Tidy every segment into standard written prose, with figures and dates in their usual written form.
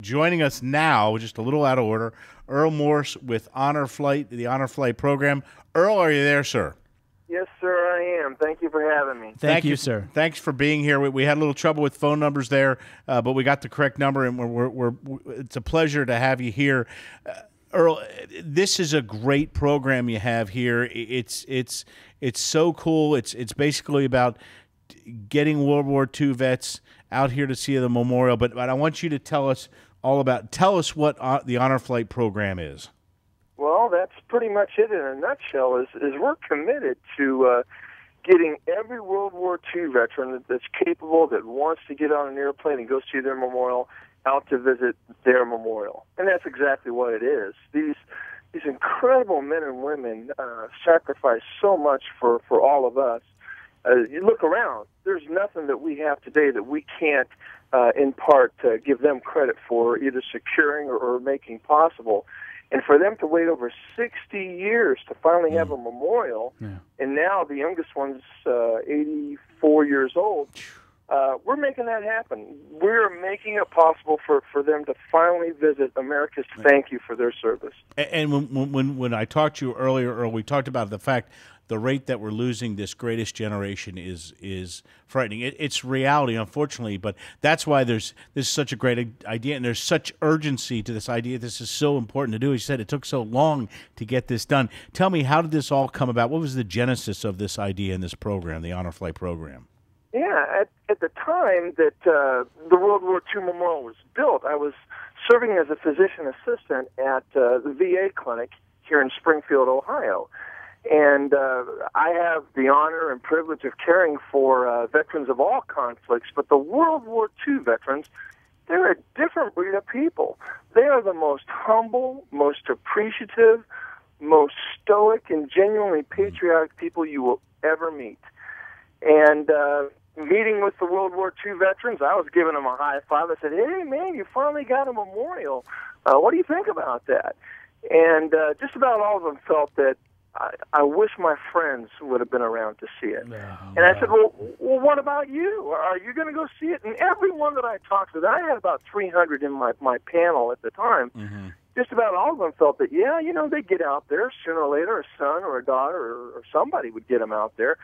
Joining us now, just a little out of order, Earl Morse with Honor Flight, the Honor Flight program. Earl, are you there, sir? Yes, sir, I am. Thank you for having me. Thank you, sir. Thanks for being here. We had a little trouble with phone numbers there, but we got the correct number, and it's a pleasure to have you here. Earl, this is a great program you have here. It's so cool. It's basically about getting World War II vets out here to see the memorial. But I want you to tell us what the Honor Flight program is. Well, that's pretty much it in a nutshell. Is we're committed to getting every World War II veteran that's capable, that wants to get on an airplane and go see their memorial, out to visit their memorial. And that's exactly what it is. These incredible men and women sacrifice so much for all of us. You look around, there's nothing that we have today that we can't, in part, give them credit for, either securing or making possible. And for them to wait over 60 years to finally have a memorial, and now the youngest one's 84 years old, we're making that happen. We're making it possible for them to finally visit America's thank you for their service. And when I talked to you earlier, Earl, we talked about the fact the rate that we're losing this greatest generation is frightening. It's reality, unfortunately, but that's why this is such a great idea, and there's such urgency to this idea. This is so important to do. As you said, it took so long to get this done. Tell me, how did this all come about? What was the genesis of this idea in this program, the Honor Flight program? Yeah, at the time that the World War II Memorial was built, I was serving as a physician assistant at the VA clinic here in Springfield, Ohio. And I have the honor and privilege of caring for veterans of all conflicts, but the World War II veterans, they're a different breed of people. They are the most humble, most appreciative, most stoic, and genuinely patriotic people you will ever meet. And meeting with the World War II veterans, I was giving them a high five. I said, "Hey, man, you finally got a memorial. What do you think about that?" And just about all of them felt that I wish my friends would have been around to see it. And I said, well, what about you? Are you going to go see it? And everyone that I talked to, I had about 300 in my panel at the time, just about all of them felt that, yeah, they'd get out there sooner or later, a son or a daughter or somebody would get them out there.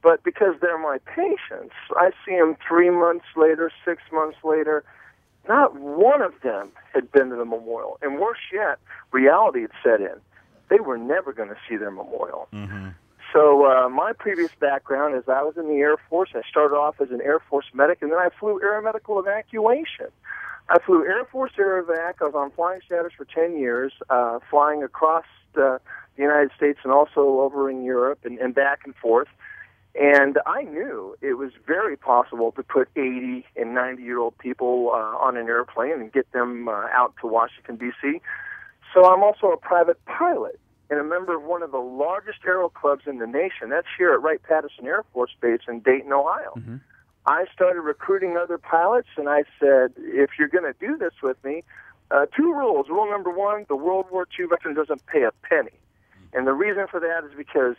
But because they're my patients, I see them 3 months later, 6 months later. Not one of them had been to the memorial. And worse yet, reality had set in. They were never going to see their memorial. So my previous background is I was in the Air Force. I started off as an Air Force medic, and then I flew aeromedical evacuation. I flew Air Force Air Evac. I was on flying status for 10 years, flying across the United States and also over in Europe and back and forth. And I knew it was very possible to put 80 and 90-year-old people on an airplane and get them out to Washington, D.C., So I'm also a private pilot and a member of one of the largest aero clubs in the nation. That's here at Wright-Patterson Air Force Base in Dayton, Ohio. I started recruiting other pilots, and I said, if you're going to do this with me, 2 rules. Rule number 1, the World War II veteran doesn't pay a penny. And the reason for that is because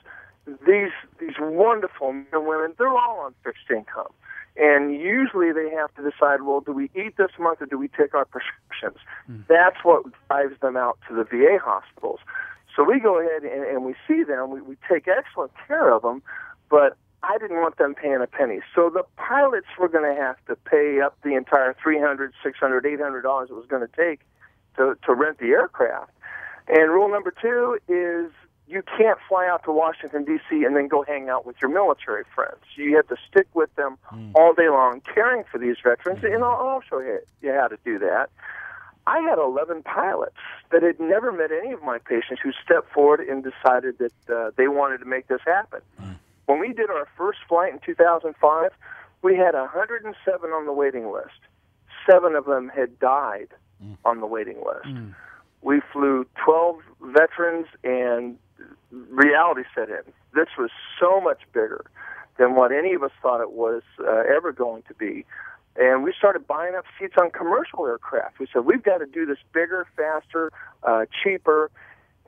these wonderful men and women, they're all on fixed income. And usually they have to decide, well, do we eat this month or do we take our prescriptions? That's what drives them out to the VA hospitals. So we go ahead and we see them. We take excellent care of them, but I didn't want them paying a penny. So the pilots were going to have to pay up the entire $300, $600, $800 it was going to take to rent the aircraft. And rule number 2 is you can't fly out to Washington, D.C. and then go hang out with your military friends. You have to stick with them all day long, caring for these veterans, and I'll show you how to do that. I had 11 pilots that had never met any of my patients who stepped forward and decided that they wanted to make this happen. When we did our first flight in 2005, we had 107 on the waiting list. 7 of them had died on the waiting list. We flew 12 veterans, and reality set in. This was so much bigger than what any of us thought it was ever going to be. And we started buying up seats on commercial aircraft. We said, we've got to do this bigger, faster, cheaper,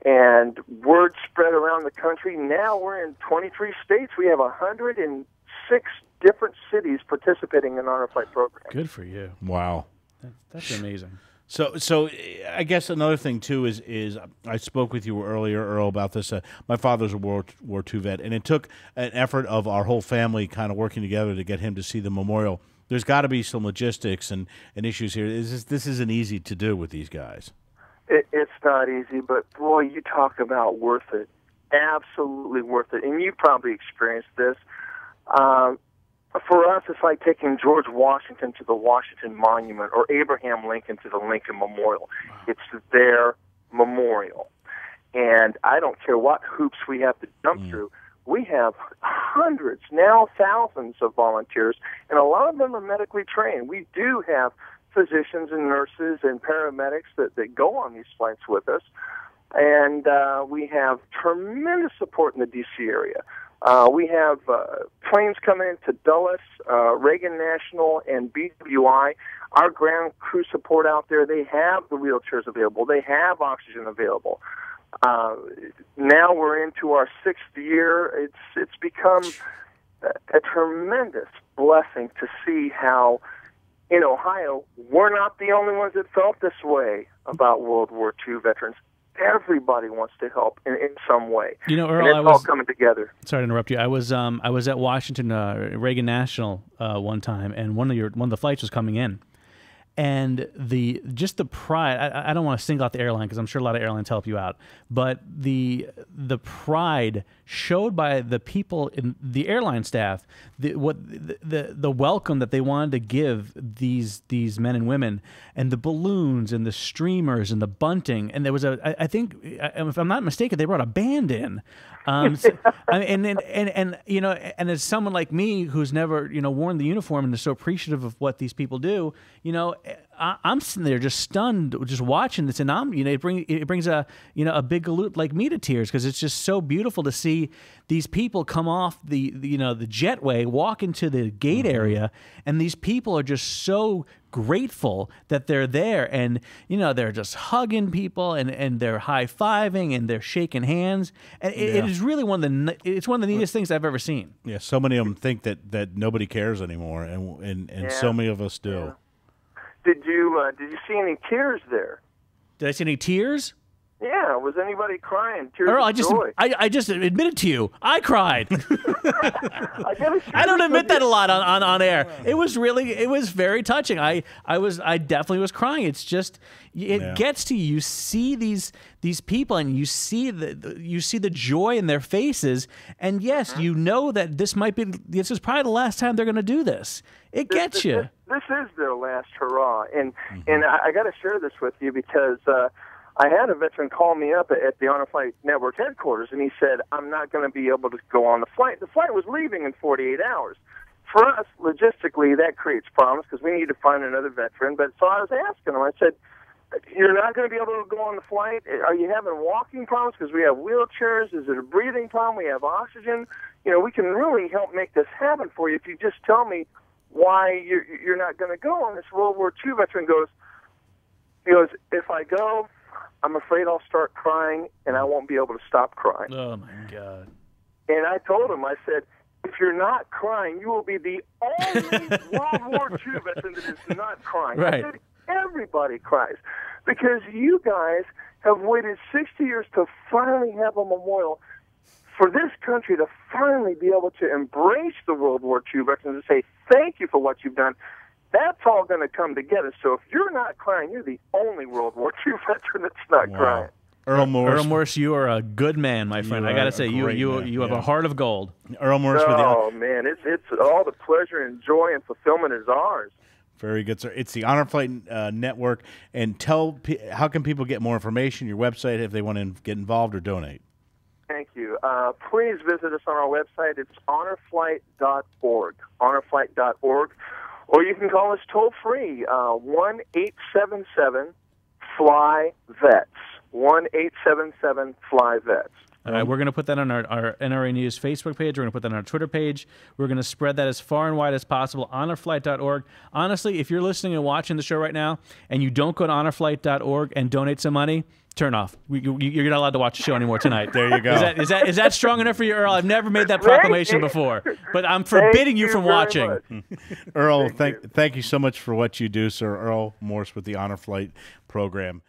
and word spread around the country. Now we're in 23 states. We have 106 different cities participating in our flight program. Good for you. Wow. That's amazing. So I guess another thing too is I spoke with you earlier, Earl, about this. My father's a World War II vet, and it took an effort of our whole family kind of working together to get him to see the memorial. There's got to be some logistics and issues here. This isn't easy to do with these guys. It's not easy, but boy, you talk about worth it. Absolutely worth it. And you probably experienced this. For us, it's like taking George Washington to the Washington Monument or Abraham Lincoln to the Lincoln Memorial. Wow. It's their memorial. And I don't care what hoops we have to jump through. We have hundreds, now thousands of volunteers, and a lot of them are medically trained. We do have physicians and nurses and paramedics that go on these flights with us. And we have tremendous support in the D.C. area. We have planes coming into Dulles, Reagan National, and BWI. Our ground crew support out there, they have the wheelchairs available. They have oxygen available. Now we're into our 6th year. It's become a tremendous blessing to see how in Ohio, we're not the only ones that felt this way about World War II veterans. Everybody wants to help in some way. Earl, and it's all coming together. Sorry to interrupt you. I was at Washington Reagan National one time, and one of the flights was coming in, and the pride. I don't want to single out the airline because I'm sure a lot of airlines help you out, but the pride showed by the people in the airline staff, the welcome that they wanted to give these men and women, and the balloons and the streamers and the bunting, and there was I think if I'm not mistaken, they brought a band in. And as someone like me who's never worn the uniform and is so appreciative of what these people do, I'm sitting there just stunned, just watching this, and it brings a big galoot like me to tears because it's just so beautiful to see these people come off the jetway, walk into the gate area, and these people are just so grateful that they're there, and they're just hugging people and they're high-fiving and they're shaking hands, and it is really one of the neatest things I've ever seen. Yeah, so many of them think that nobody cares anymore, and so many of us do. Yeah. Did you see any tears there? Did I see any tears? Yeah, was anybody crying? Tears Earl, of joy? I just admitted to you, I cried. I don't admit that a lot on air. It was very touching. I definitely was crying. It's just gets to you. You see these people, and you see the joy in their faces, and yes, you know that this is probably the last time they're going to do this. It gets you. This is their last hurrah, and I got to share this with you because. I had a veteran call me up at the Honor Flight Network headquarters, and he said, I'm not going to be able to go on the flight. The flight was leaving in 48 hours. For us, logistically, that creates problems because we need to find another veteran. But so I was asking him, I said, you're not going to be able to go on the flight? Are you having walking problems because we have wheelchairs? Is it a breathing problem? We have oxygen. We can really help make this happen for you if you just tell me why you're not going to go. And this World War II veteran goes, if I go, I'm afraid I'll start crying, and I won't be able to stop crying. Oh, my God. And I told him, I said, if you're not crying, you will be the only World War II veteran that is not crying. Right. I said, everybody cries. Because you guys have waited 60 years to finally have a memorial for this country to finally be able to embrace the World War II veterans and say, thank you for what you've done. That's all going to come together. So if you're not crying, you're the only World War II veteran that's not crying. Earl Morse, you are a good man, my friend. I got to say, you have a heart of gold. Earl Morse. Man, it's all the pleasure and joy and fulfillment is ours. Very good, sir. It's the Honor Flight Network. And how can people get more information? Your website if they want to get involved or donate. Thank you. Please visit us on our website. It's honorflight.org. Honorflight.org. Or you can call us toll-free, 1-877-FLY-VETS, 1-877-FLY-VETS. All right, we're going to put that on our NRA News Facebook page. We're going to put that on our Twitter page. We're going to spread that as far and wide as possible, honorflight.org. Honestly, if you're listening and watching the show right now and you don't go to honorflight.org and donate some money, turn off. You're not allowed to watch the show anymore tonight. There you go. Is that strong enough for you, Earl? I've never made that proclamation before, but I'm forbidding you from watching. Earl, thank you so much for what you do, sir. Earl Morse with the Honor Flight program.